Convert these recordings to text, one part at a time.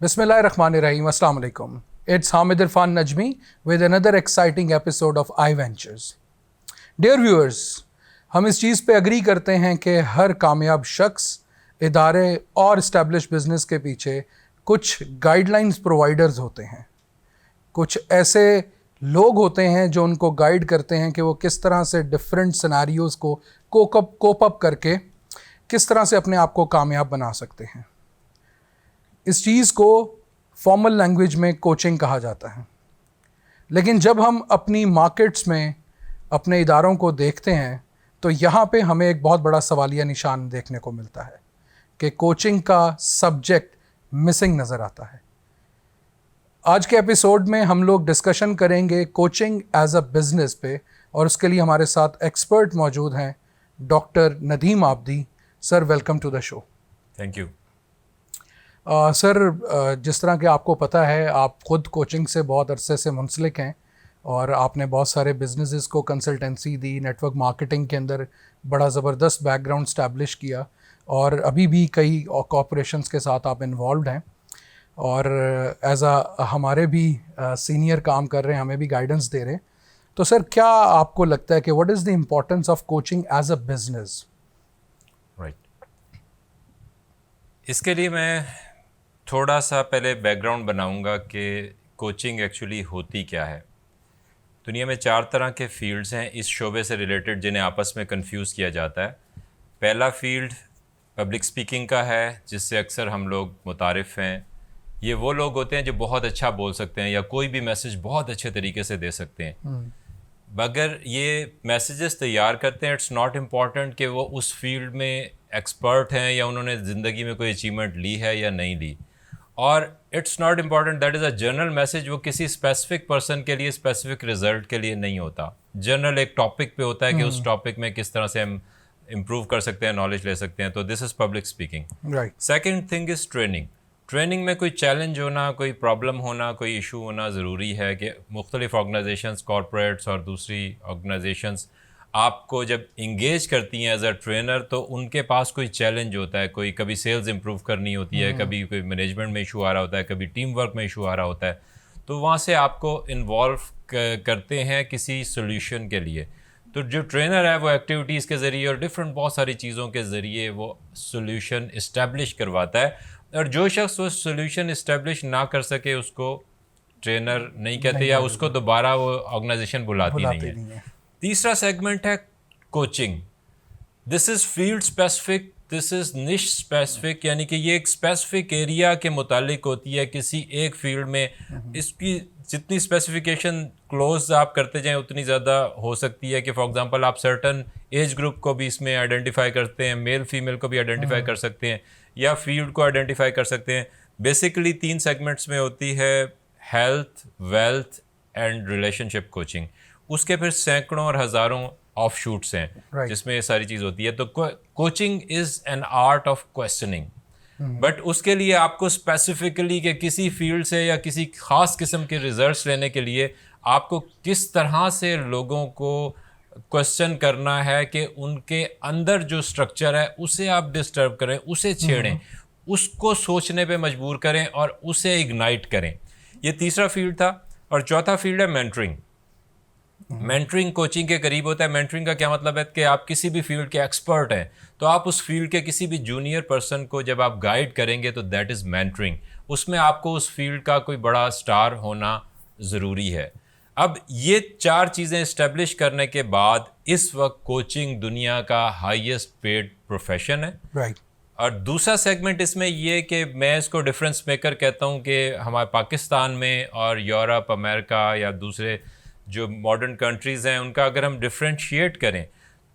Bismillahirrahmanirrahim. Assalamu alaikum. It's Hamid Irfan Najmi with another exciting episode of iVentures. Dear viewers, हम इस चीज़ पे agree करते हैं कि हर कामयाब शख्स, इदारे और इस्टेब्लिश बिजनेस के पीछे कुछ गाइडलाइंस प्रोवाइडर्स होते हैं। कुछ ऐसे लोग होते हैं जो उनको गाइड करते हैं कि वो किस तरह से डिफरेंट सिनेरियोज़ को कोप अप करके किस तरह से अपने आप को कामयाब बना सकते हैं। इस चीज़ को फॉर्मल लैंग्वेज में कोचिंग कहा जाता है, लेकिन जब हम अपनी मार्केट्स में अपने इदारों को देखते हैं तो यहाँ पे हमें एक बहुत बड़ा सवालिया निशान देखने को मिलता है कि कोचिंग का सब्जेक्ट मिसिंग नज़र आता है। आज के एपिसोड में हम लोग डिस्कशन करेंगे कोचिंग एज अ बिज़नेस पे, और उसके लिए हमारे साथ एक्सपर्ट मौजूद हैं doctor Nadeem Abdi. Sir, welcome to the show. Thank you. Sir, जिस तरह कि आपको पता है, आप ख़ुद कोचिंग से बहुत अरसे से मुंसलिक हैं और आपने बहुत सारे बिजनेसेस को कंसल्टेंसी दी, नेटवर्क मार्केटिंग के अंदर बड़ा ज़बरदस्त बैकग्राउंड स्टैब्लिश किया और अभी भी कई कॉर्पोरेशंस के साथ आप इन्वॉल्व हैं और एज अ हमारे भी सीनियर काम कर रहे हैं, हमें भी गाइडेंस दे रहे हैं। तो सर, क्या आपको लगता है कि what is the importance of coaching as a business? Right, इसके लिए मैं थोड़ा सा पहले बैकग्राउंड बनाऊंगा कि कोचिंग एक्चुअली होती क्या है। दुनिया में 4 तरह के फील्ड्स हैं इस शोबे से रिलेटेड जिन्हें आपस में कंफ्यूज किया जाता है। पहला फील्ड पब्लिक स्पीकिंग का है, जिससे अक्सर हम लोग मुतारिफ़ हैं। ये वो लोग होते हैं जो बहुत अच्छा बोल सकते हैं या कोई भी मैसेज बहुत अच्छे तरीके से दे सकते हैं। मगर ये मैसेजेस तैयार करते हैं, इट्स नॉट इम्पॉर्टेंट कि वो उस फील्ड में एक्सपर्ट हैं या उन्होंने ज़िंदगी में कोई अचीवमेंट ली है या नहीं ली। और it's not important that is a general message, वो किसी स्पेसिफिक पर्सन के लिए स्पेसिफिक रिजल्ट के लिए नहीं होता। जनरल एक टॉपिक पे होता है कि उस टॉपिक में किस तरह से हम इम्प्रूव कर सकते हैं, नॉलेज ले सकते हैं। तो this is public speaking. Right. Second thing is training. Training में कोई चैलेंज होना, कोई प्रॉब्लम होना, कोई इशू होना ज़रूरी है कि मुख्तलिफ ऑर्गेनाइजेशंस, कॉरपोरेट्स और दूसरी ऑर्गेनाइजेशंस आपको जब इंगेज करती हैं एज अ ट्रेनर, तो उनके पास कोई चैलेंज होता है। कोई कभी सेल्स इंप्रूव करनी होती है, कभी कोई मैनेजमेंट में इशू आ रहा होता है, कभी टीम वर्क में इशू आ रहा होता है। तो वहाँ से आपको इन्वॉल्व करते हैं किसी सोल्यूशन के लिए। तो जो ट्रेनर है वो एक्टिविटीज़ के ज़रिए और डिफरेंट बहुत सारी चीज़ों के ज़रिए वो सोल्यूशन इस्टेब्लिश करवाता है। और जो शख्स वो सोल्यूशन इस्टेब्लिश ना कर सके उसको ट्रेनर नहीं कहते या उसको दोबारा वो ऑर्गेनाइजेशन बुलाती नहीं है। तीसरा सेगमेंट है coaching. This is field specific, this is निश स्पेसिफिक, यानी कि ये एक स्पेसिफिक एरिया के मुतालिक होती है किसी एक फील्ड में। इसकी जितनी स्पेसिफिकेशन क्लोज आप करते जाएं उतनी ज़्यादा हो सकती है कि फॉर एग्जांपल आप सर्टन एज ग्रुप को भी इसमें आइडेंटिफाई करते हैं, मेल फीमेल को भी आइडेंटिफाई कर सकते हैं या फील्ड को आइडेंटिफाई कर सकते हैं। बेसिकली 3 सेगमेंट्स में होती है, health, wealth and relationship coaching. उसके फिर सैकड़ों और हज़ारों ऑफ शूट्स हैं जिसमें ये सारी चीज़ होती है। तो coaching is an art of questioning, but उसके लिए आपको स्पेसिफिकली कि किसी फील्ड से या किसी ख़ास किस्म के रिजल्ट्स लेने के लिए आपको किस तरह से लोगों को क्वेश्चन करना है कि उनके अंदर जो स्ट्रक्चर है उसे आप डिस्टर्ब करें, उसे छेड़ें, उसको सोचने पे मजबूर करें और उसे इग्नाइट करें। ये तीसरा फील्ड था। और चौथा फील्ड है मेंटरिंग। मेंटरिंग कोचिंग के करीब होता है। मेंटरिंग का क्या मतलब है कि आप किसी भी फील्ड के एक्सपर्ट हैं तो आप उस फील्ड के किसी भी जूनियर पर्सन को जब आप गाइड करेंगे तो दैट इज़ मेंटरिंग। उसमें आपको उस फील्ड का कोई बड़ा स्टार होना ज़रूरी है। अब ये 4 चीज़ें इस्टेब्लिश करने के बाद इस वक्त कोचिंग दुनिया का हाईएस्ट पेड प्रोफेशन है। राइट। और दूसरा सेगमेंट इसमें ये कि मैं इसको डिफरेंस मेकर कहता हूँ कि हमारे पाकिस्तान में और यूरोप, अमेरिका या दूसरे जो मॉडर्न कंट्रीज़ हैं उनका अगर हम डिफ्रेंशिएट करें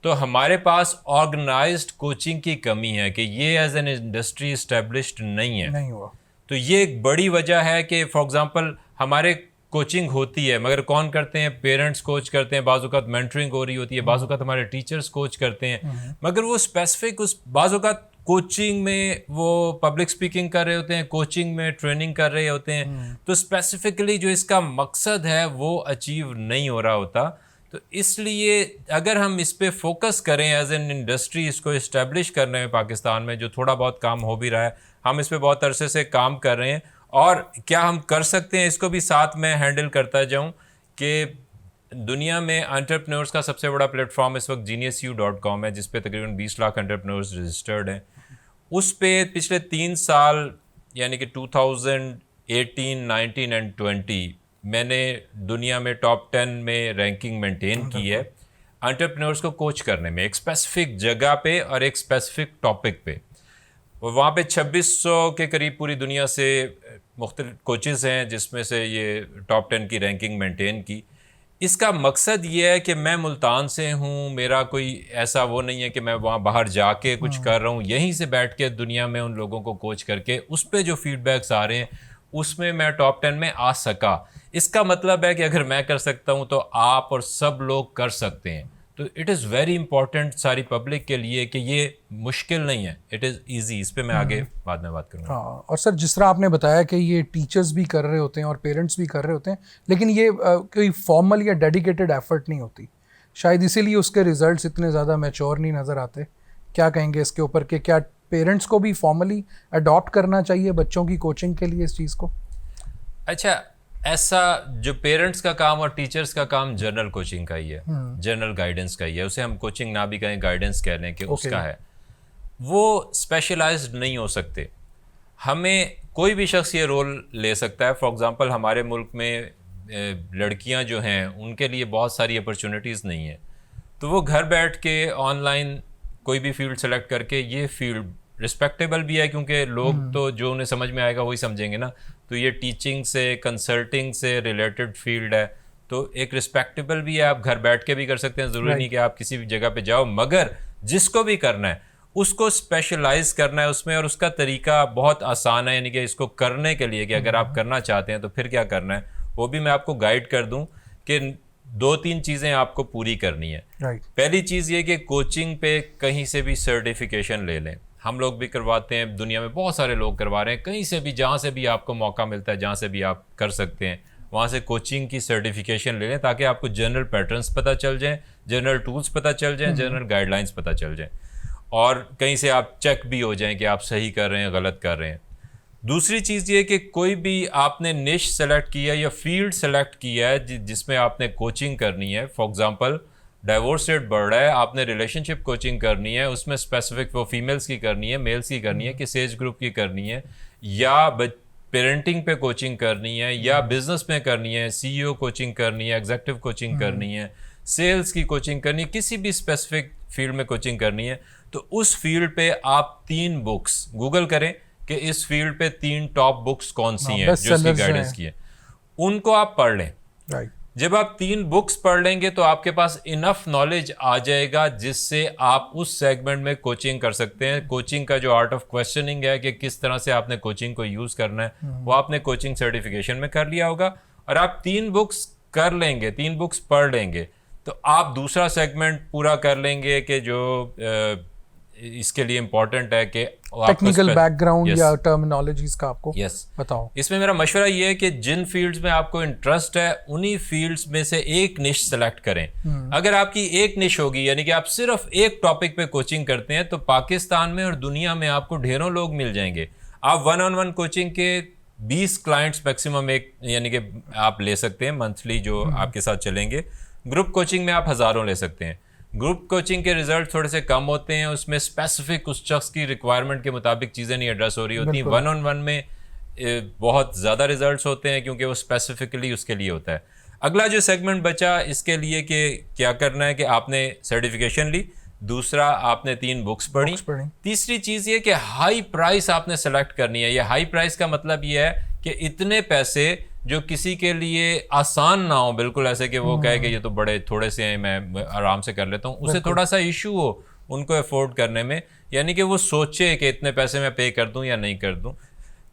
तो हमारे पास ऑर्गेनाइज्ड कोचिंग की कमी है कि ये एज एन इंडस्ट्री इस्टेब्लिश्ड नहीं हुआ। तो ये एक बड़ी वजह है कि फॉर एग्जांपल हमारे कोचिंग होती है मगर कौन करते हैं? पेरेंट्स कोच करते हैं, बाज़-औक़ात मेंटरिंग हो रही होती है, बाज़-औक़ात हमारे टीचर्स कोच करते हैं, मगर वो स्पेसिफिक उस बाज़-औक़ात कोचिंग में वो पब्लिक स्पीकिंग कर रहे होते हैं, कोचिंग में ट्रेनिंग कर रहे होते हैं, तो स्पेसिफिकली जो इसका मकसद है वो अचीव नहीं हो रहा होता। तो इसलिए अगर हम इस पे फोकस करें एज एन इंडस्ट्री, इसको इस्टेब्लिश करने में पाकिस्तान में जो थोड़ा बहुत काम हो भी रहा है, हम इस पे बहुत अरसे से काम कर रहे हैं और क्या हम कर सकते हैं इसको भी साथ में हैंडल करता जाऊं कि दुनिया में एंटरप्रेन्योर्स का सबसे बड़ा प्लेटफॉर्म इस वक्त geniusu.com है, जिस पे तकरीबन 20 लाख एंटरप्रेन्योर्स रजिस्टर्ड हैं। उस पे पिछले 3 साल यानी कि 2018, 19 एंड 20 मैंने दुनिया में टॉप 10 में रैंकिंग मेंटेन की है एंटरप्रेन्योर्स को कोच करने में, एक स्पेसिफिक जगह पे और एक स्पेसिफिक टॉपिक पे। वहाँ पे 2600 के करीब पूरी दुनिया से मुख्तलिफ कोचेज़ हैं, जिसमें से ये टॉप 10 की रैंकिंग मेंटेन की। इसका मकसद ये है कि मैं मुल्तान से हूँ, मेरा कोई ऐसा वो नहीं है कि मैं वहाँ बाहर जाके कुछ कर रहा हूँ, यहीं से बैठ के दुनिया में उन लोगों को कोच करके उस पर जो फीडबैक्स आ रहे हैं उसमें मैं टॉप 10 में आ सका। इसका मतलब है कि अगर मैं कर सकता हूँ तो आप और सब लोग कर सकते हैं। तो इट इज़ वेरी इंपॉर्टेंट सारी पब्लिक के लिए कि ये मुश्किल नहीं है, इट इज़ ईजी। इस पे मैं आगे बाद में बात करूँगा। हाँ, और सर जिस तरह आपने बताया कि ये टीचर्स भी कर रहे होते हैं और पेरेंट्स भी कर रहे होते हैं, लेकिन ये कोई फॉर्मल या डेडिकेटेड एफर्ट नहीं होती, शायद इसीलिए उसके रिजल्ट्स इतने ज़्यादा मैच्योर नहीं नज़र आते। क्या कहेंगे इसके ऊपर कि क्या पेरेंट्स को भी फॉर्मली अडॉप्ट करना चाहिए बच्चों की कोचिंग के लिए इस चीज़ को? अच्छा, ऐसा जो पेरेंट्स का काम और टीचर्स का काम जनरल कोचिंग का ही है, जनरल गाइडेंस का ही है। उसे हम कोचिंग ना भी कहें, गाइडेंस कह लें कि उसका है। वो स्पेशलाइज्ड नहीं हो सकते। हमें कोई भी शख्स ये रोल ले सकता है। फॉर एग्जांपल हमारे मुल्क में लड़कियां जो हैं उनके लिए बहुत सारी अपॉर्चुनिटीज़ नहीं है, तो वो घर बैठ के ऑनलाइन कोई भी फील्ड सेलेक्ट करके, ये फील्ड रिस्पेक्टेबल भी है क्योंकि लोग तो जो उन्हें समझ में आएगा वही समझेंगे ना, तो ये टीचिंग से, कंसल्टिंग से रिलेटेड फील्ड है, तो एक रिस्पेक्टेबल भी है। आप घर बैठ के भी कर सकते हैं, ज़रूरी नहीं कि आप किसी भी जगह पे जाओ, मगर जिसको भी करना है उसको स्पेशलाइज करना है उसमें, और उसका तरीका बहुत आसान है। यानी कि इसको करने के लिए कि अगर आप करना चाहते हैं तो फिर क्या करना है, वो भी मैं आपको गाइड कर दूं कि 2-3 चीज़ें आपको पूरी करनी है। पहली चीज़ ये कि कोचिंग पे कहीं से भी सर्टिफिकेशन ले लें। हम लोग भी करवाते हैं, दुनिया में बहुत सारे लोग करवा रहे हैं, कहीं से भी, जहाँ से भी आपको मौका मिलता है, जहाँ से भी आप कर सकते हैं, वहाँ से कोचिंग की सर्टिफिकेशन ले लें, ताकि आपको जनरल पैटर्न्स पता चल जाएँ, जनरल टूल्स पता चल जाएँ, जनरल गाइडलाइंस पता चल जाएँ, और कहीं से आप चेक भी हो जाएं कि आप सही कर रहे हैं, गलत कर रहे हैं। दूसरी चीज़ ये कि कोई भी आपने निश सेलेक्ट किया या फील्ड सेलेक्ट किया है जिसमें आपने कोचिंग करनी है। फॉर एग्जांपल डाइवोर्स रेट बढ़ रहा है, आपने रिलेशनशिप कोचिंग करनी है, उसमें स्पेसिफिक वो फीमेल्स की करनी है, मेल्स की करनी है, किस एज ग्रुप की करनी है, या पेरेंटिंग पे कोचिंग करनी है, या बिजनेस में करनी है, CEO कोचिंग करनी है, एग्जीक्यूटिव कोचिंग करनी है, सेल्स की कोचिंग करनी है, किसी भी स्पेसिफिक फील्ड में कोचिंग करनी है, तो उस फील्ड पे आप 3 बुक्स गूगल करें कि इस फील्ड पे 3 टॉप बुक्स कौन सी हैं जो इसकी गाइडेंस की है, उनको आप पढ़ लें। जब आप 3 बुक्स पढ़ लेंगे तो आपके पास इनफ नॉलेज आ जाएगा जिससे आप उस सेगमेंट में कोचिंग कर सकते हैं। कोचिंग का जो आर्ट ऑफ क्वेश्चनिंग है कि किस तरह से आपने कोचिंग को यूज़ करना है, वो आपने कोचिंग सर्टिफिकेशन में कर लिया होगा, और आप 3 बुक्स कर लेंगे, 3 बुक्स पढ़ लेंगे, तो आप दूसरा सेगमेंट पूरा कर लेंगे कि जो इसके लिए इम्पोर्टेंट है कि टेक्निकल बैकग्राउंड या टर्मिनोलॉजीज का आपको बताओ। इसमें मेरा मशवरा ये है कि जिन फील्ड्स में आपको इंटरेस्ट है उन्हीं फील्ड्स में से एक निश सेलेक्ट करें। अगर आपकी एक निश होगी, यानी कि आप सिर्फ एक टॉपिक पे कोचिंग करते हैं, तो पाकिस्तान में और दुनिया में आपको ढेरों लोग मिल जाएंगे। आप 1-on-1 कोचिंग के 20 क्लाइंट्स मैक्सिमम एक यानी कि आप ले सकते हैं मंथली, जो आपके साथ चलेंगे। ग्रुप कोचिंग में आप हज़ारों ले सकते हैं। ग्रुप कोचिंग के रिजल्ट थोड़े से कम होते हैं, उसमें स्पेसिफिक उस शख्स की रिक्वायरमेंट के मुताबिक चीज़ें नहीं एड्रेस हो रही होती। 1-on-1 में बहुत ज़्यादा रिजल्ट्स होते हैं क्योंकि वो स्पेसिफिकली उसके लिए होता है। अगला जो सेगमेंट बचा इसके लिए कि क्या करना है कि आपने सर्टिफिकेशन ली, दूसरा आपने 3 बुक्स पढ़ी, तीसरी चीज़ ये कि हाई प्राइस आपने सेलेक्ट करनी है। ये हाई प्राइस का मतलब ये है कि इतने पैसे जो किसी के लिए आसान ना हो, बिल्कुल ऐसे कि वो कहे कि ये तो बड़े थोड़े से हैं, मैं आराम से कर लेता हूँ, उसे थोड़ा सा इशू हो उनको अफोर्ड करने में, यानी कि वो सोचे कि इतने पैसे मैं पे कर दूं या नहीं कर दूं।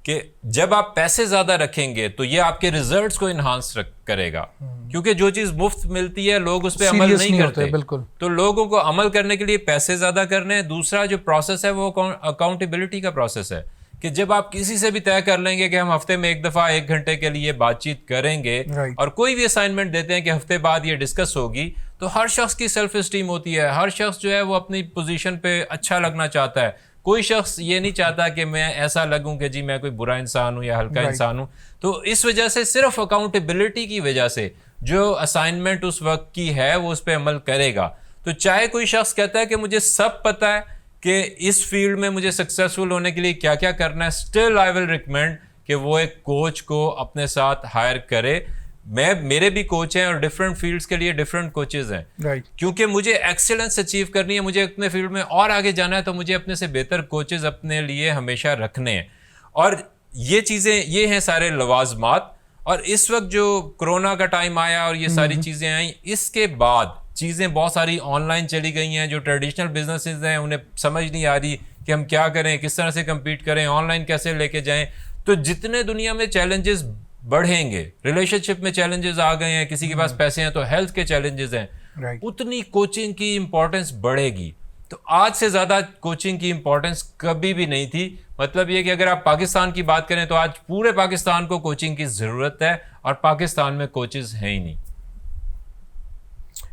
कि जब आप पैसे ज़्यादा रखेंगे तो ये आपके रिजल्ट्स को इन्हांस करेगा, क्योंकि जो चीज़ मुफ्त मिलती है लोग उस पर अमल नहीं करते। बिल्कुल। तो लोगों को अमल करने के लिए पैसे ज़्यादा करने हैं। दूसरा जो प्रोसेस है वो अकाउंटेबिलिटी का प्रोसेस है कि जब आप किसी से भी तय कर लेंगे कि हम हफ्ते में एक दफ़ा 1 घंटे के लिए बातचीत करेंगे, और कोई भी असाइनमेंट देते हैं कि हफ्ते बाद ये डिस्कस होगी, तो हर शख्स की सेल्फ इस्टीम होती है, हर शख्स जो है वो अपनी पोजीशन पे अच्छा लगना चाहता है। कोई शख्स ये नहीं चाहता कि मैं ऐसा लगूं कि जी मैं कोई बुरा इंसान हूं या हल्का इंसान हूं। तो इस वजह से सिर्फ अकाउंटेबिलिटी की वजह से जो असाइनमेंट उस वक्त की है वो उस पर अमल करेगा। तो चाहे कोई शख्स कहता है कि मुझे सब पता है कि इस फील्ड में मुझे सक्सेसफुल होने के लिए क्या क्या करना है, स्टिल आई विल रिकमेंड कि वो एक कोच को अपने साथ हायर करे। मेरे भी कोच हैं और डिफरेंट फील्ड्स के लिए डिफरेंट कोचेज हैं, क्योंकि मुझे एक्सीलेंस अचीव करनी है, मुझे अपने फील्ड में और आगे जाना है, तो मुझे अपने से बेहतर कोचेज अपने लिए हमेशा रखने हैं। और ये चीज़ें, ये हैं सारे लवाजमात। और इस वक्त जो कोरोना का टाइम आया और ये सारी चीज़ें आई, इसके बाद चीज़ें बहुत सारी ऑनलाइन चली गई हैं। जो ट्रेडिशनल बिजनेसेस हैं उन्हें समझ नहीं आ रही कि हम क्या करें, किस तरह से कम्पीट करें, ऑनलाइन कैसे लेके जाएं। तो जितने दुनिया में चैलेंजेस बढ़ेंगे, रिलेशनशिप में चैलेंजेस आ गए हैं, किसी के पास पैसे हैं तो हेल्थ के चैलेंजेस हैं, उतनी कोचिंग की इंपॉर्टेंस बढ़ेगी। तो आज से ज़्यादा कोचिंग की इंपॉर्टेंस कभी भी नहीं थी। मतलब ये कि अगर आप पाकिस्तान की बात करें तो आज पूरे पाकिस्तान को कोचिंग की ज़रूरत है और पाकिस्तान में कोचेस हैं ही नहीं।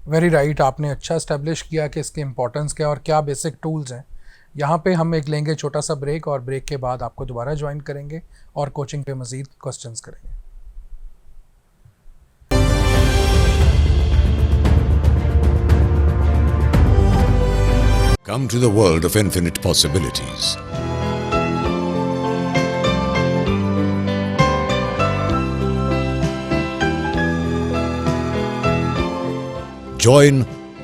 वेरी राइट, आपने अच्छा इस्टेब्लिश किया कि इसकी इंपॉर्टेंस क्या और क्या बेसिक टूल्स हैं। यहाँ पे हम एक लेंगे छोटा सा ब्रेक और ब्रेक के बाद आपको दोबारा ज्वाइन करेंगे और कोचिंग पे मज़ीद क्वेश्चंस करेंगे। Come to the world of infinite possibilities. Join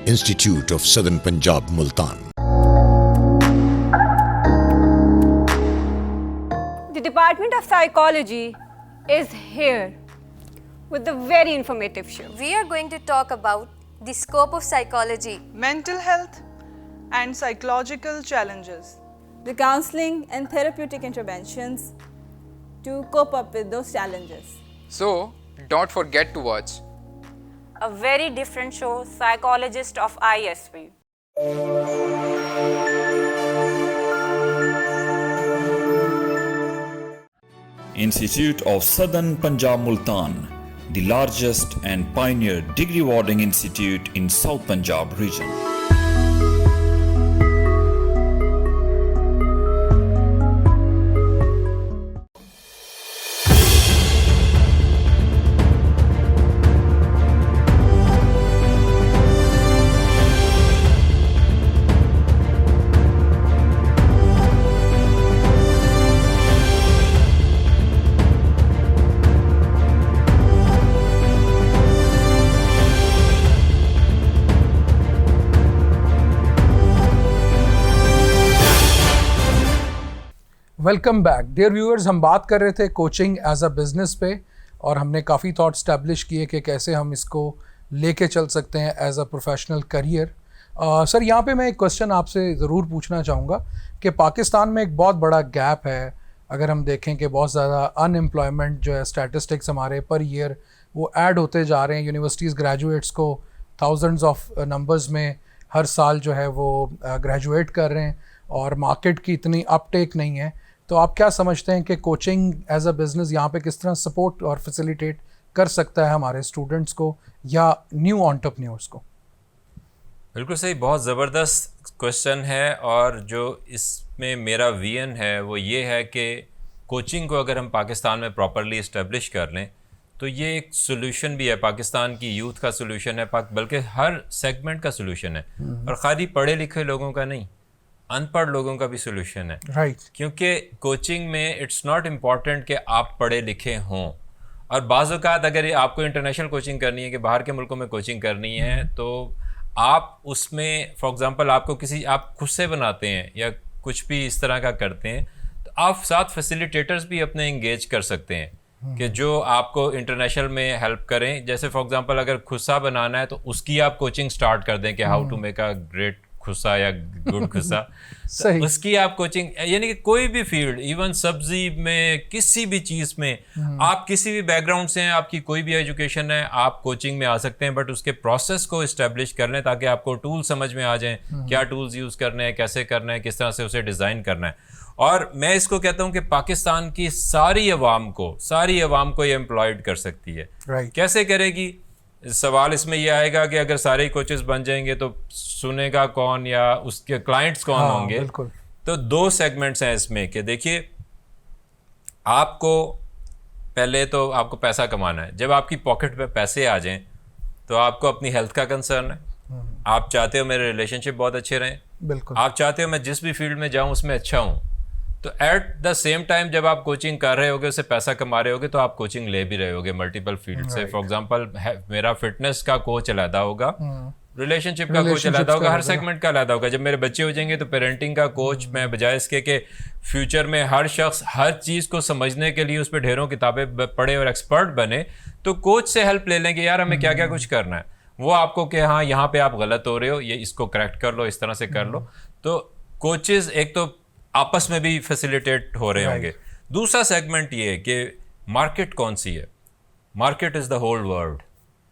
Institute of Southern Punjab, Multan. The Department of Psychology is here with a very informative show. We are going to talk about the scope of psychology, mental health and psychological challenges, The counseling and therapeutic interventions to cope up with those challenges. So, don't forget to watch A very different show, Psychologist of ISV. Institute of Southern Punjab, Multan, the largest and pioneer degree awarding institute in South Punjab region. Welcome back dear viewers. हम बात कर रहे थे coaching as a business पे और हमने काफ़ी thought establish किए कि कैसे हम इसको लेके चल सकते हैं as a professional career. Sir, यहाँ पे मैं एक क्वेश्चन आपसे ज़रूर पूछना चाहूँगा कि पाकिस्तान में एक बहुत बड़ा गैप है। अगर हम देखें कि बहुत ज़्यादा अनएम्प्लॉयमेंट जो है, स्टैटिस्टिक्स हमारे पर ईयर वो ऐड होते जा रहे हैं। यूनिवर्सिटीज़ ग्रेजुएट्स को थाउजेंड्स ऑफ नंबर्स में हर साल जो है वो ग्रेजुएट कर रहे हैं और मार्केट की इतनी अपटेक नहीं है। तो आप क्या समझते हैं कि कोचिंग एज अ बिज़नेस यहाँ पे किस तरह सपोर्ट और फैसिलिटेट कर सकता है हमारे स्टूडेंट्स को या न्यू एंटरप्रेन्योर्स को? बिल्कुल सही, बहुत ज़बरदस्त क्वेश्चन है। और जो इसमें मेरा विजन है वो ये है कि कोचिंग को अगर हम पाकिस्तान में प्रॉपरली इस्टेब्लिश कर लें तो ये एक सोल्यूशन भी है, पाकिस्तान की यूथ का सोल्यूशन है, बल्कि हर सेगमेंट का सोल्यूशन है। और खाली पढ़े लिखे लोगों का नहीं, अनपढ़ लोगों का भी सोल्यूशन है। राइट। क्योंकि कोचिंग में इट्स नॉट इम्पॉर्टेंट कि आप पढ़े लिखे हों। और बाज़ औक़ात अगर आपको इंटरनेशनल कोचिंग करनी है कि बाहर के मुल्कों में कोचिंग करनी है तो आप उसमें फॉर एग्ज़ाम्पल आपको आप खुद से बनाते हैं या कुछ भी इस तरह का करते हैं तो आप साथ फैसिलिटेटर्स भी अपने इंगेज कर सकते हैं कि जो आपको इंटरनेशनल में हेल्प करें। जैसे फॉर एग्ज़ाम्पल अगर खुस्सा बनाना है तो उसकी आप कोचिंग स्टार्ट कर दें कि how to make a great khussa या गुड खुस्सा। तो उसकी आप कोचिंग, यानी कि कोई भी फील्ड, इवन सब्जी में, किसी भी चीज़ में, आप किसी भी बैकग्राउंड से हैं, आपकी कोई भी एजुकेशन है, आप कोचिंग में आ सकते हैं। बट उसके प्रोसेस को इस्टेब्लिश कर लें ताकि आपको टूल समझ में आ जाएं, क्या टूल्स यूज़ करने हैं, कैसे करना है, किस तरह से उसे डिज़ाइन करना है। और मैं इसको कहता हूँ कि पाकिस्तान की सारी अवाम को ये एम्प्लॉयड कर सकती है। कैसे करेगी? सवाल इसमें यह आएगा कि अगर सारे कोचेस बन जाएंगे तो सुनेगा कौन या उसके क्लाइंट्स कौन होंगे? तो 2 सेगमेंट्स हैं इसमें कि देखिए, आपको पहले तो आपको पैसा कमाना है। जब आपकी पॉकेट पे पैसे आ जाएं तो आपको अपनी हेल्थ का कंसर्न है। आप चाहते हो मेरे रिलेशनशिप बहुत अच्छे रहें, बिल्कुल। आप चाहते हो मैं जिस भी फील्ड में जाऊं उसमें अच्छा हूं। तो एट द सेम टाइम जब आप कोचिंग कर रहे होगे, उससे पैसा कमा रहे होगे, तो आप कोचिंग ले भी रहे होगे मल्टीपल फील्ड से। फॉर एग्जांपल मेरा फिटनेस का कोच अलहदा होगा, रिलेशनशिप का कोच अलहदा होगा, हर सेगमेंट का अलहदा होगा। जब मेरे बच्चे हो जाएंगे तो पेरेंटिंग का कोच मैं, बजाय इसके कि फ्यूचर में हर शख्स हर चीज़ को समझने के लिए उस पर ढेरों किताबें पढ़े और एक्सपर्ट बने, तो कोच से हेल्प ले लेंगे, यार हमें क्या क्या कुछ करना है, वो आपको कि हाँ यहाँ पे आप गलत हो रहे हो, ये इसको करेक्ट कर लो, इस तरह से कर लो। तो कोचेस एक तो आपस में भी फैसिलिटेट हो रहे होंगे। दूसरा सेगमेंट ये है कि मार्केट कौन सी है। Market is the whole world,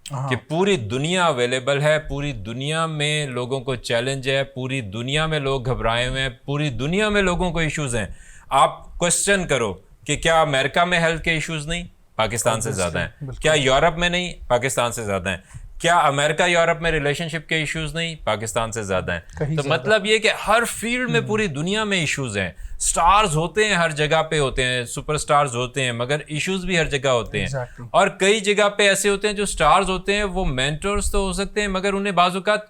कि पूरी दुनिया अवेलेबल है, पूरी दुनिया में लोगों को चैलेंज है, पूरी दुनिया में लोग घबराए हुए हैं, पूरी दुनिया में लोगों को इश्यूज हैं। आप क्वेश्चन करो कि क्या अमेरिका में हेल्थ के इश्यूज नहीं, पाकिस्तान से ज़्यादा हैं। क्या यूरोप में नहीं, पाकिस्तान से ज़्यादा हैं। क्या अमेरिका यूरोप में रिलेशनशिप के इश्यूज नहीं, पाकिस्तान से ज़्यादा हैं। तो मतलब ये कि हर फील्ड में पूरी दुनिया में इश्यूज हैं। स्टार्स होते हैं, हर जगह पे होते हैं, सुपरस्टार्स होते हैं, मगर इश्यूज भी हर जगह होते हैं। और कई जगह पे ऐसे होते हैं जो स्टार्स होते हैं, वो मेंटर्स तो हो सकते हैं, मगर उन्हें बाज़-औक़ात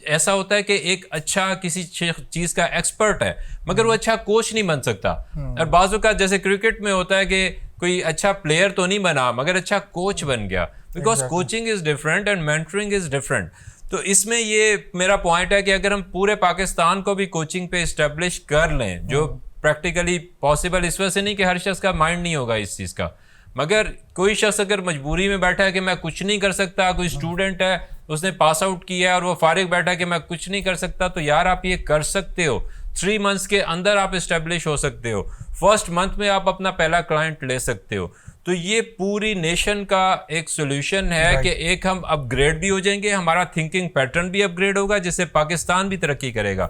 ऐसा होता है कि एक अच्छा किसी चीज़ का एक्सपर्ट है, मगर वो अच्छा कोच नहीं बन सकता। और बाज़-औक़ात जैसे क्रिकेट में होता है कि कोई अच्छा प्लेयर तो नहीं बना, मगर अच्छा कोच बन गया, because coaching is different and mentoring is different. तो इसमें ये मेरा पॉइंट है कि अगर हम पूरे पाकिस्तान को भी कोचिंग पे इस्टेब्लिश कर लें, जो प्रैक्टिकली पॉसिबल, इस वजह से नहीं कि हर शख्स का माइंड नहीं होगा इस चीज़ का, मगर कोई शख्स अगर मजबूरी में बैठा है कि मैं कुछ नहीं कर सकता, कोई स्टूडेंट है उसने पास आउट किया है और वो फारिग बैठा है कि मैं कुछ नहीं कर सकता, तो यार आप ये कर सकते हो। 3 मंथ्स के अंदर आप इस्टेब्लिश हो सकते हो, फर्स्ट मंथ में आप अपना पहला क्लाइंट ले सकते हो। तो ये पूरी नेशन का एक सोल्यूशन है कि एक हम अपग्रेड भी हो जाएंगे, हमारा थिंकिंग पैटर्न भी अपग्रेड होगा, जिससे पाकिस्तान भी तरक्की करेगा।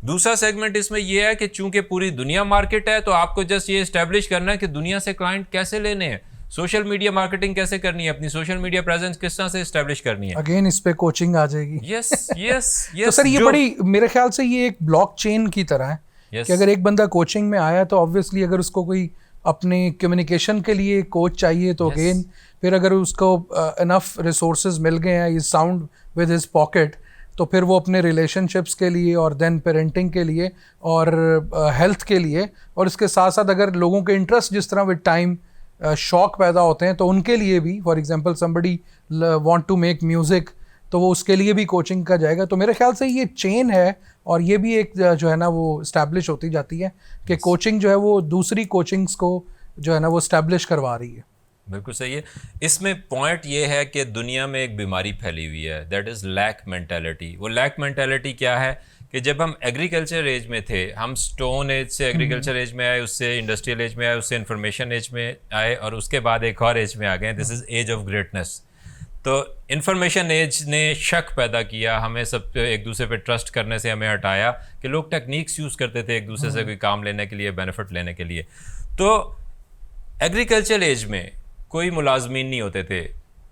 दूसरा सेगमेंट इसमें यह है कि चूंकि पूरी दुनिया मार्केट है, तो आपको जस्ट ये इस्टेब्लिश करना है कि दुनिया से क्लाइंट कैसे लेने हैं, सोशल मीडिया मार्केटिंग कैसे करनी है, अपनी सोशल मीडिया प्रेजेंस किस तरह से इस्टेब्लिश करनी है। अगेन इस पे कोचिंग आ जाएगी। Yes yes yes. तो सर ये बड़ी, मेरे ख्याल से ये एक ब्लॉकचेन की तरह है कि अगर एक बंदा कोचिंग में आया तो ऑब्वियसली अगर उसको कोई अपने कम्युनिकेशन के लिए कोच चाहिए तो अगेन फिर अगर उसको इनफ रिसोर्सेज मिल गए हैं, is sound with his pocket, तो फिर वो अपने रिलेशनशिप्स के लिए और देन पेरेंटिंग के लिए और हेल्थ के लिए, और इसके साथ साथ अगर लोगों के इंटरेस्ट जिस तरह विद टाइम शौक पैदा होते हैं तो उनके लिए भी, for example somebody want to make music, तो वो उसके लिए भी कोचिंग का जाएगा। तो मेरे ख्याल से ये चेन है और ये भी एक जो है ना वो इस्टेब्लिश होती जाती है कि कोचिंग जो है वो दूसरी कोचिंग्स को जो है ना वो इस्टेब्लिश करवा रही है। बिल्कुल सही है। इसमें पॉइंट ये है कि दुनिया में एक बीमारी फैली हुई है, दैट इज़ लैक मेंटालिटी। वो लैक मेंटालिटी क्या है कि जब हम एग्रीकल्चर एज में थे, हम स्टोन एज से एग्रीकल्चर एज में आए, उससे इंडस्ट्रियल एज में आए, उससे इंफॉर्मेशन एज में आए, और उसके बाद एक और एज में आ गए, this is age of greatness. तो इंफॉर्मेशन एज ने शक पैदा किया, हमें सब एक दूसरे पे ट्रस्ट करने से हमें हटाया कि लोग टेक्निक्स यूज़ करते थे एक दूसरे से कोई काम लेने के लिए, बेनिफिट लेने के लिए। तो एग्रीकल्चर एज में कोई मुलाजमीन नहीं होते थे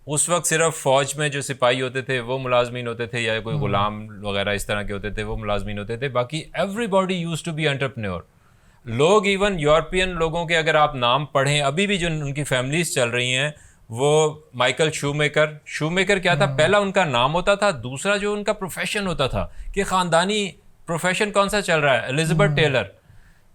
उस वक्त, सिर्फ फ़ौज में जो सिपाही होते थे वो मुलाजमीन होते थे, या कोई गुलाम वगैरह इस तरह के होते थे वो मुलाजमीन होते थे, बाकी everybody used to be entrepreneur. लोग, इवन यूरोपियन लोगों के अगर आप नाम पढ़ें, अभी भी जो उनकी फैमिलीज चल रही हैं, वो माइकल शूमेकर क्या था, पहला उनका नाम होता था, दूसरा जो उनका प्रोफेशन होता था कि ख़ानदानी प्रोफेशन कौन सा चल रहा है, एलिजाबेथ टेलर।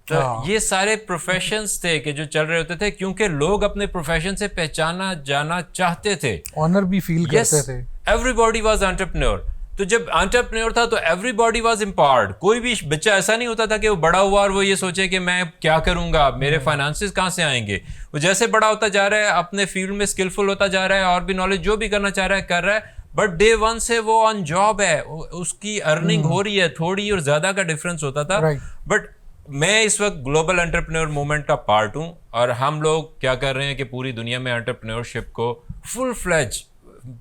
तो ये सारे प्रोफेशंस थे कि जो चल रहे होते थे, क्योंकि लोग अपने प्रोफेशन से पहचाना जाना चाहते थे, ऑनर भी फील करते थे। Everybody was entrepreneur. तो जब एंटरप्रेन्योर था तो एवरीबॉडी वाज एम्पावर्ड। कोई भी बच्चा ऐसा नहीं होता था कि वो बड़ा हुआ और वो ये सोचे कि मैं क्या करूंगा, मेरे फाइनेंसेस कहाँ से आएंगे। वो जैसे बड़ा होता जा रहा है, अपने फील्ड में स्किलफुल होता जा रहा है, और भी नॉलेज जो भी करना चाह रहा है कर रहा है, बट डे 1 से वो ऑन जॉब है, उसकी अर्निंग हो रही है, थोड़ी और ज्यादा का डिफरेंस होता था। बट मैं इस वक्त ग्लोबल एंटरप्रेन्योर मूवमेंट का पार्ट हूँ, और हम लोग क्या कर रहे हैं कि पूरी दुनिया में एंटरप्रेन्योरशिप को फुल फ्लेज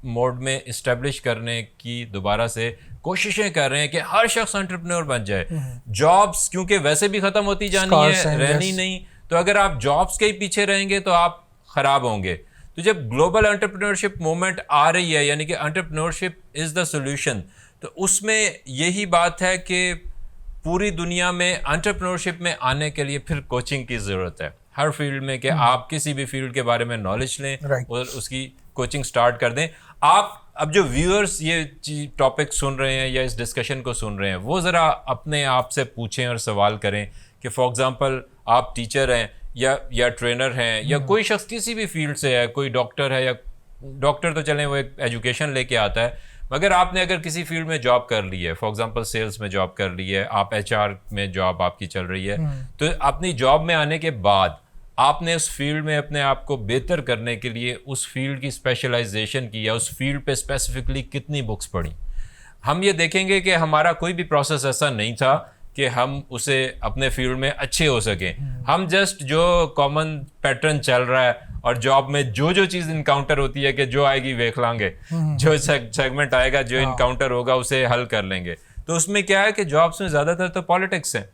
मोड में इस्टेब्लिश करने की दोबारा से कोशिशें कर रहे हैं कि हर शख्स एंटरप्रेन्योर बन जाए। जॉब्स क्योंकि वैसे भी ख़त्म होती जानी है, रहनी नहीं, तो अगर आप जॉब्स के ही पीछे रहेंगे तो आप ख़राब होंगे। तो जब ग्लोबल एंटरप्रेन्योरशिप मूवमेंट आ रही है, यानी कि एंटरप्रेन्योरशिप इज़ द सोल्यूशन, तो उसमें यही बात है कि पूरी दुनिया में एंटरप्रेन्योरशिप में आने के लिए फिर कोचिंग की ज़रूरत है हर फील्ड में, कि आप किसी भी फील्ड के बारे में नॉलेज लें Right. और उसकी कोचिंग स्टार्ट कर दें। आप अब जो व्यूअर्स ये टॉपिक सुन रहे हैं या इस डिस्कशन को सुन रहे हैं, वो ज़रा अपने आप से पूछें और सवाल करें कि फॉर एग्ज़ाम्पल आप टीचर हैं या ट्रेनर हैं या कोई शख्स किसी भी फील्ड से है, कोई डॉक्टर है, या डॉक्टर तो चलें वो एक एजुकेशन लेके आता है, मगर आपने अगर किसी फील्ड में जॉब कर ली है, फॉर एग्जांपल सेल्स में जॉब कर ली है, आप एचआर में जॉब आपकी चल रही है, तो अपनी जॉब में आने के बाद आपने उस फील्ड में अपने आप को बेहतर करने के लिए उस फील्ड की स्पेशलाइजेशन की या उस फील्ड पे स्पेसिफिकली कितनी बुक्स पढ़ी। हम ये देखेंगे कि हमारा कोई भी प्रोसेस ऐसा नहीं था कि हम उसे अपने फील्ड में अच्छे हो सकें। हम जस्ट जो कॉमन पैटर्न चल रहा है और जॉब में जो चीज़ इनकाउंटर होती है कि जो आएगी देख लांगे, जो सेगमेंट आएगा, जो इनकाउंटर होगा उसे हल कर लेंगे। तो उसमें क्या है कि जॉब्स में ज़्यादातर तो पॉलिटिक्स है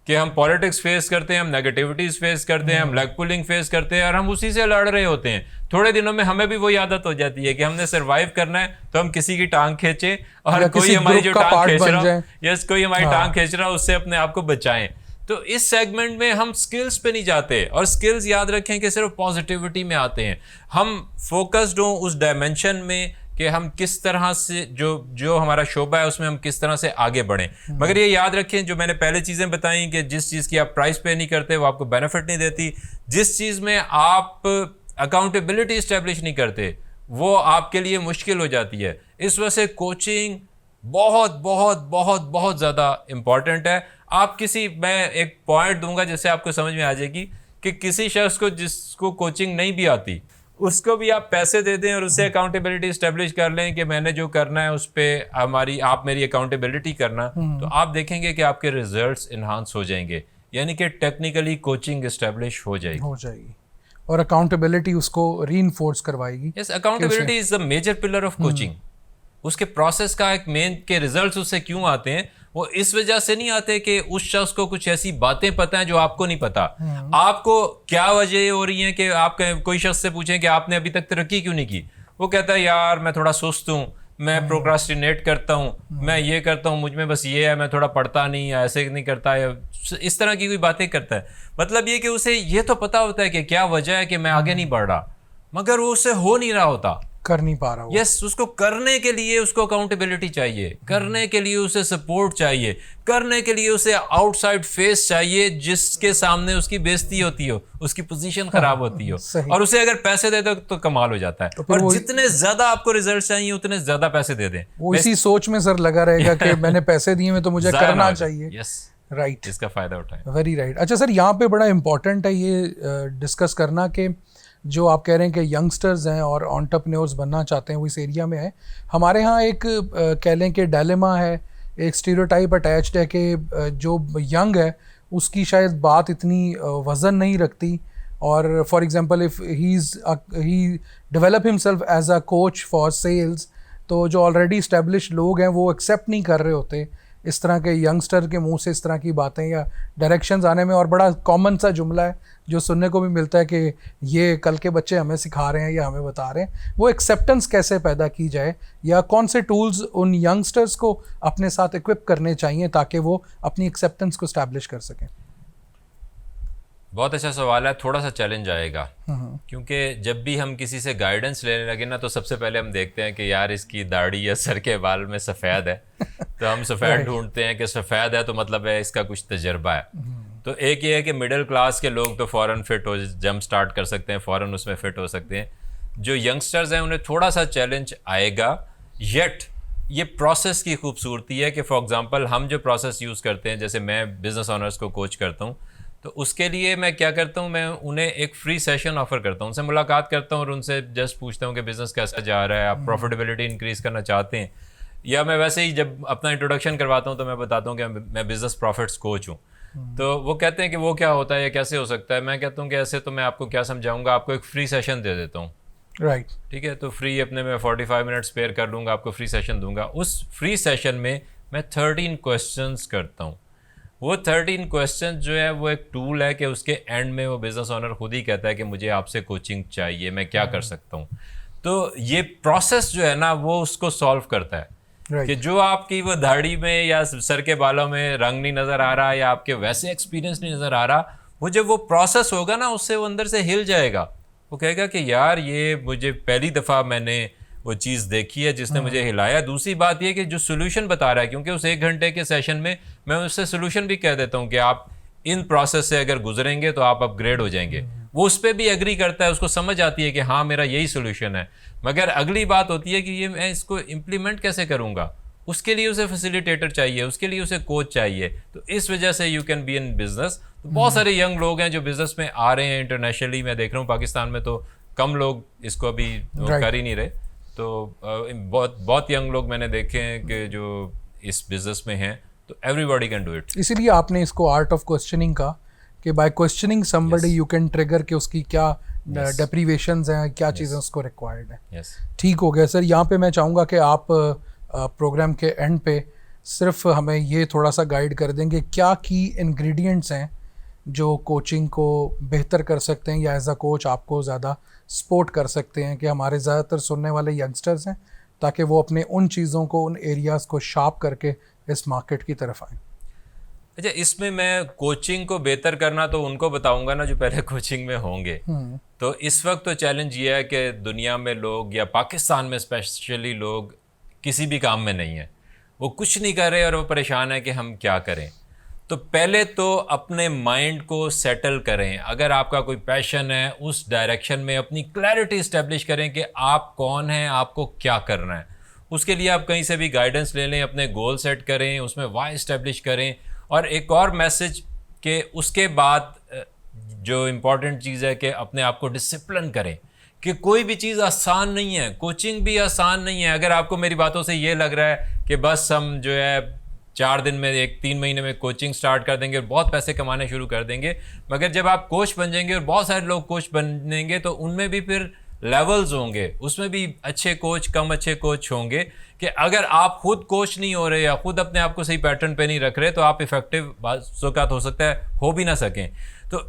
कि हम पॉलिटिक्स फेस करते हैं, हम नेगेटिविटीज़ फेस करते हैं, हम लेग पुलिंग फेस करते हैं और हम उसी से लड़ रहे होते हैं। थोड़े दिनों में हमें भी वही आदत हो जाती है कि हमने सर्वाइव करना है तो हम किसी की टांग खींचे और कोई हमारी जो टांग खींच रहा हो, कोई हमारी टांग खींच रहा हो, उससे अपने आप को बचाएं। तो इस सेगमेंट में हम स्किल्स पे नहीं जाते, और स्किल्स याद रखें कि सिर्फ पॉजिटिविटी में आते हैं। हम फोकस्ड हों उस डायमेंशन में कि हम किस तरह से जो हमारा शोबा है उसमें हम किस तरह से आगे बढ़ें। मगर ये याद रखें, जो मैंने पहले चीज़ें बताई कि जिस चीज़ की आप प्राइस पे नहीं करते वो आपको बेनिफिट नहीं देती, जिस चीज़ में आप अकाउंटेबिलिटी इस्टेब्लिश नहीं करते वो आपके लिए मुश्किल हो जाती है। इस वजह से कोचिंग बहुत बहुत बहुत बहुत ज़्यादा इम्पॉर्टेंट है। मैं एक पॉइंट दूंगा जिससे आपको समझ में आ जाएगी कि किसी शख्स को जिसको कोचिंग नहीं भी आती उसको भी आप पैसे दे दें और उससे अकाउंटेबिलिटी इस्टेब्लिश कर लें कि मैंने जो करना है उस पर आप मेरी अकाउंटेबिलिटी करना, तो आप देखेंगे कि आपके रिजल्ट्स इन्हांस हो जाएंगे, यानी कि टेक्निकली कोचिंग इस्टेब्लिश हो जाएगी और अकाउंटेबिलिटी उसको रीइंफोर्स करवाएगी। Yes, accountability is the major pillar of coaching. उसके प्रोसेस का एक मेन के रिजल्ट्स उससे क्यों आते हैं, वो इस वजह से नहीं आते कि उस शख्स को कुछ ऐसी बातें पता हैं जो आपको नहीं पता। आपको क्या वजह हो रही है कि आप कोई शख्स से पूछें कि आपने अभी तक तरक्की क्यों नहीं की, वो कहता है यार मैं थोड़ा सुस्त हूँ, मैं प्रोक्रास्टिनेट करता हूँ, मैं ये करता हूँ, मुझ में बस ये है, मैं थोड़ा पढ़ता नहीं, या ऐसे नहीं करता, या इस तरह की कोई बातें करता है। मतलब ये कि उसे ये तो पता होता है कि क्या वजह है कि मैं आगे नहीं बढ़ रहा, मगर वो उससे हो नहीं रहा होता, कर नहीं पा रहा। यस, उसको करने के लिए उसको अकाउंटेबिलिटी चाहिए, करने के लिए उसे सपोर्ट चाहिए, करने के लिए उसे आउटसाइड फेस चाहिए जिसके सामने उसकी बेइज्जती होती हो, उसकी पोजीशन खराब होती हो, और उसे अगर पैसे दे दो तो कमाल हो जाता है। और जितने ज्यादा आपको रिजल्ट चाहिए उतने ज्यादा पैसे दे दें। वो इसी सोच में सर लगा रहेगा कि मैंने पैसे दिए तो मुझे करना चाहिए। यस, राइट, इसका फायदा उठाएं। Very right. अच्छा सर, यहाँ पे बड़ा इंपॉर्टेंट है ये डिस्कस करना कि जो आप कह रहे हैं कि यंगस्टर्स हैं और एंटरप्रेन्योर्स बनना चाहते हैं वो इस एरिया में है। हमारे यहाँ एक कह लें कि डायलेमा है, एक स्टीरियोटाइप अटैच्ड है कि जो यंग है उसकी शायद बात इतनी वज़न नहीं रखती, और for example if he develop himself as a coach for sales, तो जो ऑलरेडी इस्टेब्लिश्ड लोग हैं वो एक्सेप्ट नहीं कर रहे होते इस तरह के यंगस्टर के मुंह से इस तरह की बातें या डायरेक्शंस आने में। और बड़ा कॉमन सा जुमला है जो सुनने को भी मिलता है कि ये कल के बच्चे हमें सिखा रहे हैं या हमें बता रहे हैं। वो एक्सेप्टेंस कैसे पैदा की जाए, या कौन से टूल्स उन यंगस्टर्स को अपने साथ इक्विप करने चाहिए ताकि वो अपनी एक्सेप्टेंस को इस्टेब्लिश कर सकें? बहुत अच्छा सवाल है। थोड़ा सा चैलेंज आएगा क्योंकि जब भी हम किसी से गाइडेंस लेने लगे ना तो सबसे पहले हम देखते हैं कि यार इसकी दाढ़ी या सर के बाल में सफ़ेद है तो हम सफ़ेद ढूंढते हैं कि सफ़ेद है तो मतलब है इसका कुछ तजर्बा है। तो एक ये है कि मिडिल क्लास के लोग तो फ़ौरन फिट हो जंप स्टार्ट कर सकते हैं, फ़ौरन उसमें फ़िट हो सकते हैं। जो यंगस्टर्स हैं उन्हें थोड़ा सा चैलेंज आएगा। येट ये प्रोसेस की खूबसूरती है कि फॉर एग्ज़ाम्पल हम जो प्रोसेस यूज़ करते हैं, जैसे मैं बिज़नेस ऑनर्स को कोच करता हूँ तो उसके लिए मैं क्या करता हूँ, मैं उन्हें एक फ्री सेशन ऑफ़र करता हूँ, उनसे मुलाकात करता हूँ और उनसे जस्ट पूछता हूँ कि बिज़नेस कैसा जा रहा है, आप प्रॉफिटेबिलिटी इंक्रीज़ करना चाहते हैं, या मैं वैसे ही जब अपना इंट्रोडक्शन करवाता हूँ तो मैं बताता हूँ कि मैं बिज़नेस प्रॉफिट्स कोच हूँ। तो वो कहते हैं कि वो क्या होता है या कैसे हो सकता है। मैं कहता हूँ कि ऐसे तो मैं आपको क्या समझाऊँगा, आपको एक फ्री सेशन दे देता हूँ। राइट, ठीक है, तो फ्री अपने मैं 45 मिनट स्पेयर कर लूँगा, आपको फ्री सेशन दूंगा। उस फ्री सेशन में मैं 13 क्वेश्चंस करता हूँ। वो 13 क्वेश्चन जो है वो एक टूल है कि उसके एंड में वो बिज़नेस ओनर खुद ही कहता है कि मुझे आपसे कोचिंग चाहिए, मैं क्या कर सकता हूँ। तो ये प्रोसेस जो है ना वो उसको सॉल्व करता है Right. कि जो आपकी वो दाढ़ी में या सर के बालों में रंग नहीं नज़र आ रहा या आपके वैसे एक्सपीरियंस नहीं नज़र आ रहा, वो जब वो प्रोसेस होगा ना उससे वो अंदर से हिल जाएगा। वो कहेगा कि यार ये मुझे पहली दफ़ा मैंने वो चीज़ देखी है जिसने मुझे हिलाया। दूसरी बात ये कि जो सोल्यूशन बता रहा है, क्योंकि उस 1 घंटे के सेशन में मैं उससे सोल्यूशन भी कह देता हूँ कि आप इन प्रोसेस से अगर गुजरेंगे तो आप अपग्रेड हो जाएंगे। वो उस पर भी एग्री करता है, उसको समझ आती है कि हाँ मेरा यही सोल्यूशन है। मगर अगली बात होती है कि ये मैं इसको इम्प्लीमेंट कैसे करूँगा, उसके लिए उसे फैसिलिटेटर चाहिए, उसके लिए उसे कोच चाहिए। तो इस वजह से you can be in business. तो बहुत सारे यंग लोग हैं जो बिजनेस में आ रहे हैं इंटरनेशनली। मैं देख रहा हूँ पाकिस्तान में तो कम लोग इसको अभी कर ही नहीं रहे। तो बहुत यंग लोग मैंने देखे हैं कि जो इस बिजनेस में हैं। तो एवरीबॉडी कैन डू इट। इसीलिए आपने इसको आर्ट ऑफ क्वेश्चनिंग का कि by questioning somebody you can trigger कि उसकी क्या डेप्रीवेशंस हैं, क्या चीज़ें उसको रिक्वायर्ड है। यस, ठीक हो गया सर। यहाँ पे मैं चाहूँगा कि आप प्रोग्राम के एंड पे सिर्फ हमें ये थोड़ा सा गाइड कर देंगे क्या की इंग्रेडिएंट्स हैं जो कोचिंग को बेहतर कर सकते हैं या एज अ कोच आपको ज़्यादा सपोर्ट कर सकते हैं कि हमारे ज़्यादातर सुनने वाले यंगस्टर्स हैं, ताकि वो अपने उन चीज़ों को, उन एरियाज़ को शार्प करके इस मार्केट की तरफ आएँ। अच्छा, इसमें मैं कोचिंग को बेहतर करना तो उनको बताऊंगा ना जो पहले कोचिंग में होंगे। तो इस वक्त तो चैलेंज ये है कि दुनिया में लोग या पाकिस्तान में स्पेशली लोग किसी भी काम में नहीं है, वो कुछ नहीं कर रहे और वो परेशान है कि हम क्या करें। तो पहले तो अपने माइंड को सेटल करें। अगर आपका कोई पैशन है उस डायरेक्शन में अपनी क्लैरिटी इस्टेब्लिश करें कि आप कौन हैं, आपको क्या करना है। उसके लिए आप कहीं से भी गाइडेंस ले लें, अपने गोल सेट करें, उसमें वाई इस्टेब्लिश करें। और एक और मैसेज कि उसके बाद जो इम्पॉर्टेंट चीज़ है कि अपने आप को डिसिप्लिन करें कि कोई भी चीज़ आसान नहीं है, कोचिंग भी आसान नहीं है। अगर आपको मेरी बातों से ये लग रहा है कि बस हम जो है 4 दिन में 3 महीने में कोचिंग स्टार्ट कर देंगे और बहुत पैसे कमाने शुरू कर देंगे, मगर जब आप कोच बन जाएंगे और बहुत सारे लोग कोच बनेंगे तो उनमें भी फिर लेवल्स होंगे, उसमें भी अच्छे कोच, कम अच्छे कोच होंगे। कि अगर आप खुद कोच नहीं हो रहे या खुद अपने आप को सही पैटर्न पे नहीं रख रहे तो आप इफेक्टिव बात हो सकता है हो भी ना सकें। तो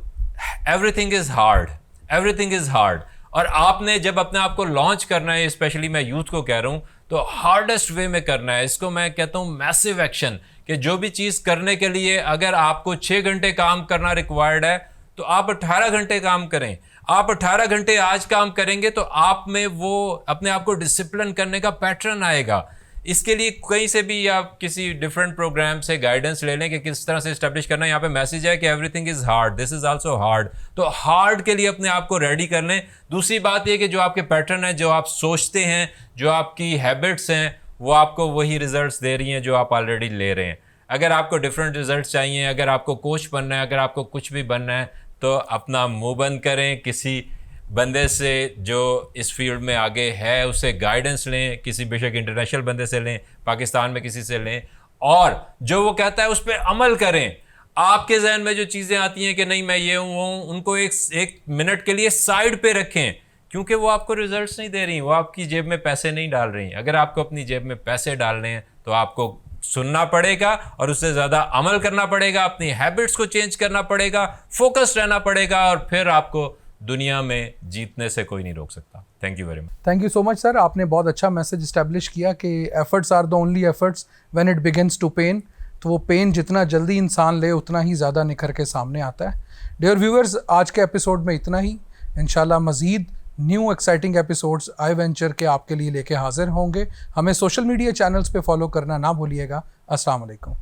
everything is hard, everything is hard. और आपने जब अपने आप को लॉन्च करना है, स्पेशली मैं यूथ को कह रहा हूँ, तो हार्डेस्ट वे में करना है। इसको मैं कहता हूँ मैसिव एक्शन, कि जो भी चीज़ करने के लिए अगर आपको 6 घंटे काम करना रिक्वायर्ड है तो आप 18 घंटे काम करें। आप 18 घंटे आज काम करेंगे तो आप में वो अपने आप को डिसिप्लिन करने का पैटर्न आएगा। इसके लिए कहीं से भी आप किसी डिफरेंट प्रोग्राम से गाइडेंस ले लें कि किस तरह से इस्टेब्लिश करना है। यहाँ पे मैसेज है कि everything is hard, this is also hard. तो हार्ड के लिए अपने आप को रेडी कर लें। दूसरी बात ये कि जो आपके पैटर्न है, जो आप सोचते हैं, जो आपकी हैबिट्स हैं, वो आपको वही रिजल्ट्स दे रही हैं जो आप ऑलरेडी ले रहे हैं। अगर आपको डिफरेंट रिजल्ट्स चाहिए, अगर आपको कोच बनना है, अगर आपको कुछ भी बनना है, तो अपना मुंह बंद करें, किसी बंदे से जो इस फील्ड में आगे है उससे गाइडेंस लें, किसी बेशक इंटरनेशनल बंदे से लें, पाकिस्तान में किसी से लें, और जो वो कहता है उस पर अमल करें। आपके जहन में जो चीज़ें आती हैं कि नहीं मैं ये हूँ, उनको एक मिनट के लिए साइड पे रखें, क्योंकि वो आपको रिजल्ट्स नहीं दे रही, वो आपकी जेब में पैसे नहीं डाल रही। अगर आपको अपनी जेब में पैसे डालने हैं तो आपको सुनना पड़ेगा और उससे ज़्यादा अमल करना पड़ेगा, अपनी हैबिट्स को चेंज करना पड़ेगा, फोकस रहना पड़ेगा, और फिर आपको दुनिया में जीतने से कोई नहीं रोक सकता। Thank you very much. Thank you so much sir. आपने बहुत अच्छा मैसेज इस्टेब्लिश किया कि efforts are the only efforts when it begins to pain. तो वो पेन जितना जल्दी इंसान ले उतना ही ज़्यादा निखर के सामने आता है। डियर व्यूअर्स, आज के एपिसोड में इतना ही। इंशाल्लाह मज़ीद new exciting episodes I venture के आपके लिए लेके हाजिर होंगे। हमें सोशल मीडिया चैनल्स पे फॉलो करना ना भूलिएगा। अस्सलाम वालेकुम।